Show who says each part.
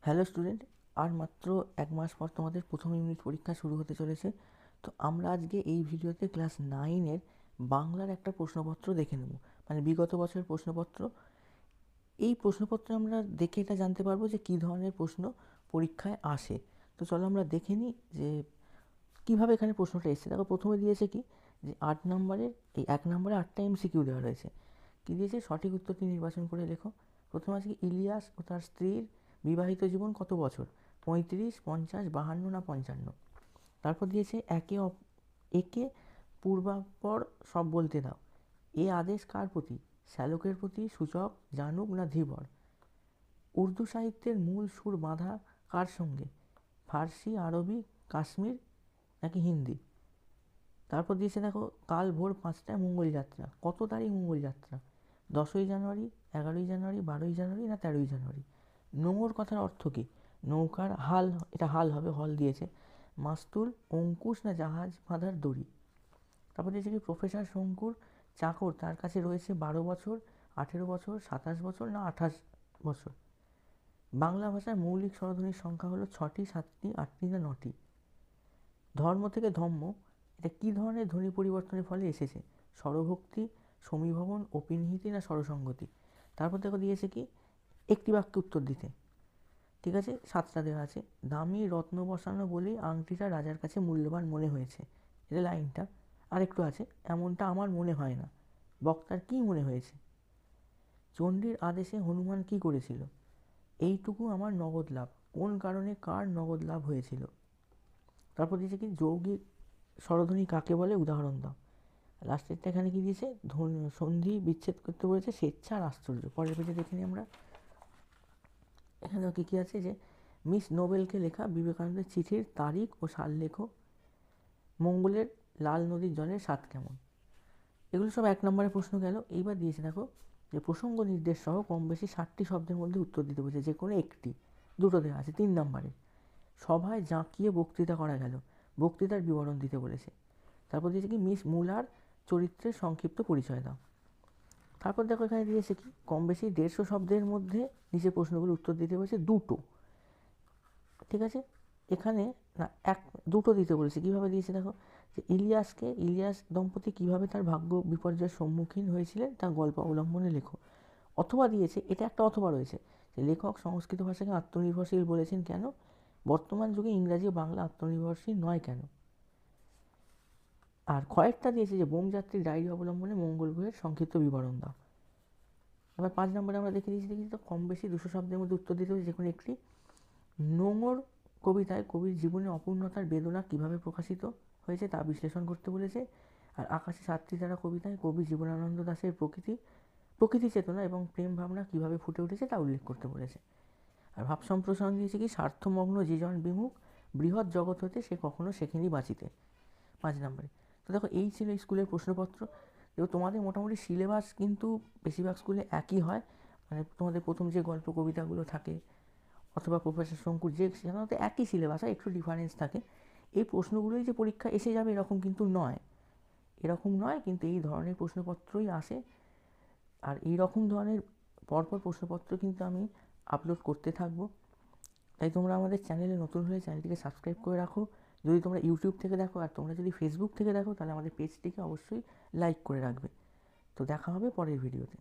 Speaker 1: Hello student, আর মাত্র এক মাস পর তোমাদের প্রথম ইউনিট পরীক্ষা শুরু হতে চলেছে। তো আমরা আজকে এই ভিডিওতে ক্লাস 9-এর বাংলার একটা প্রশ্নপত্র দেখে নেব, মানে বিগত বছরের প্রশ্নপত্র। এই প্রশ্নপত্রে আমরা দেখে এটা জানতে পারবো যে কী ধরনের প্রশ্ন পরীক্ষায় আসে। তো চলো আমরা দেখে নিই যে কীভাবে এখানে প্রশ্নটা এসেছে। দেখো প্রথমে দিয়েছে কি, যে 8 নম্বরের এই 1 নম্বরে 8টা এমসিকিউ দেওয়া রয়েছে। কী দিয়েছে, সঠিক উত্তরটি নির্বাচন করে লেখো। প্রথমে আছে কি, ইলিয়াস ও তার স্ত্রীর বিবাহিত জীবন কত বছর, 35, 50, 52 না 55। তারপর দিয়েছে একে পূর্বাপর সব বলতে দাও। এ আদেশ কার প্রতি, শ্যালকের প্রতি, সূচক, জানুক না ধীবর। উর্দু সাহিত্যের মূল সুর বাঁধা কার সঙ্গে, ফার্সি, আরবি, কাশ্মীর নাকি হিন্দি। তারপর দিয়েছে দেখো, কাল ভোর 5টায় মঙ্গলযাত্রা, কত তারিখ মঙ্গলযাত্রা, 10ই জানুয়ারি, 11ই জানুয়ারি, 12ই জানুয়ারি না 13ই জানুয়ারি। নোঙর কথার অর্থ কী, নৌকার হাল, এটা হাল হবে, হল দিয়েছে। মাস্তুল, অঙ্কুশ না জাহাজ বাঁধার দড়ি। তারপর দিয়েছে কি, প্রফেসর শঙ্কুর চাকর তার কাছে রয়েছে 12 বছর, 18 বছর, 27 বছর না 28 বছর। বাংলা ভাষার মৌলিক স্বরধ্বনির সংখ্যা হলো 6টি, 7টি, 8টি না 9টি। ধর্ম থেকে ধম্ম, এটা কী ধরনের ধ্বনি পরিবর্তনের ফলে এসেছে, স্বরভক্তি, সমীভবন, অপিনিহিতি না স্বরসঙ্গতি। তারপর দেখো দিয়েছে কি, একটি বাক্যে উত্তর দিতে। ঠিক আছে, 7টা দেওয়া আছে। দামি রত্ন বসানো বলেই আংটিটা রাজার কাছে মূল্যবান মনে হয়েছে, এটা লাইনটা। আর একটু আছে, এমনটা আমার মনে হয় না, বক্তার কী মনে হয়েছে। চণ্ডীর আদেশে হনুমান কী করেছিল, এইটুকু আমার নগদ লাভ, কোন কারণে কার নগদ লাভ হয়েছিল। তারপর দিয়েছে কি, যৌগিক স্বরধ্বনি কাকে বলে, উদাহরণ দাও। লাস্টেরটা এখানে কি দিয়েছে, সন্ধি বিচ্ছেদ করতে বলেছে, স্বেচ্ছা আর আশ্চর্য। পরের পেজে দেখে নিই আমরা। এখানেও কী কী আছে, যে মিস নোবেলকে লেখা বিবেকানন্দের চিঠির তারিখ ও সাল লেখো। মঙ্গলের লাল নদীর জলের স্বাদ কেমন। এগুলো সব 1 নম্বরের প্রশ্ন গেল। এইবার দিয়েছে দেখো, যে প্রসঙ্গ নির্দেশ সহ কম বেশি 60টি শব্দের মধ্যে উত্তর দিতে বলছে, যে কোনো একটি। দুটো দেওয়া আছে 3 নম্বরে। সভায় জাঁকিয়ে বক্তৃতা করা গেল, বক্তৃতার বিবরণ দিতে বলেছে। তারপর দিয়েছে কি, মিস মুলার চরিত্রের সংক্ষিপ্ত পরিচয় দাও। তারপর দেখো এখানে দিয়েছে কি, কম বেশি 150 শব্দের মধ্যে নিচে প্রশ্নগুলো উত্তর দিতে বলেছে, দুটো। ঠিক আছে, এখানে না দুটো দিতে বলেছে। কীভাবে দিয়েছে দেখো, যে ইলিয়াস দম্পতি কীভাবে তার ভাগ্য বিপর্যয়ের সম্মুখীন হয়েছিলেন তা গল্প অবলম্বনে লেখো। অথবা দিয়েছে, এটা একটা অথবা রয়েছে, যে লেখক সংস্কৃত ভাষাকে আত্মনির্ভরশীল বলেছেন কেন, বর্তমান যুগে ইংরাজি ও বাংলা আত্মনির্ভরশীল নয় কেন। আর কয়েকটা দিয়েছে, যে বোমযাত্রীর ডায়েরি অবলম্বনে মঙ্গল গ্রহের সংক্ষিপ্ত বিবরণ দাও। এবার 5 নম্বরে আমরা দেখি তো কম বেশি 200 শব্দের মধ্যে উত্তর দিতে হবে যে কোনো একটি। নোঙর কবিতায় কবির জীবনের অপূর্ণতার বেদনা কীভাবে প্রকাশিত হয়েছে তা বিশ্লেষণ করতে বলেছে। আর আকাশে 7টি তারা কবিতায় কবি জীবনানন্দ দাশের প্রকৃতি চেতনা এবং প্রেম ভাবনা কীভাবে ফুটে উঠেছে তা উল্লেখ করতে বলেছে। আর ভাব সম্প্রসারণ দিয়েছে কি, স্বার্থমগ্ন জীজন বিমুখ বৃহৎ জগৎ হতে সে কখনো শেখেনি বাঁচিতে। 5 নম্বরে। তো দেখো এই ছিল এই স্কুলের প্রশ্নপত্র। এবং তোমাদের মোটামুটি সিলেবাস কিন্তু বেশিরভাগ স্কুলে একই হয়, মানে তোমাদের প্রথম যে গল্প কবিতাগুলো থাকে অথবা প্রফেসর শঙ্কুর, যে সাধারণত একই সিলেবাস হয়, একটু ডিফারেন্স থাকে। এই প্রশ্নগুলোই যে পরীক্ষা এসে যাবে এরকম কিন্তু নয়, কিন্তু এই ধরনের প্রশ্নপত্রই আসে। আর এই রকম ধরনের পরপর প্রশ্নপত্র কিন্তু আমি আপলোড করতে থাকবো। তাই তোমরা আমাদের চ্যানেলে নতুন হলে চ্যানেলটিকে সাবস্ক্রাইব করে রাখো যদি তোমরা ইউটিউব থেকে দেখো। আর তোমরা যদি ফেসবুক থেকে দেখো তাহলে আমাদের পেজটিকে অবশ্যই লাইক করে রাখবে। তো দেখা হবে পরের ভিডিওতে।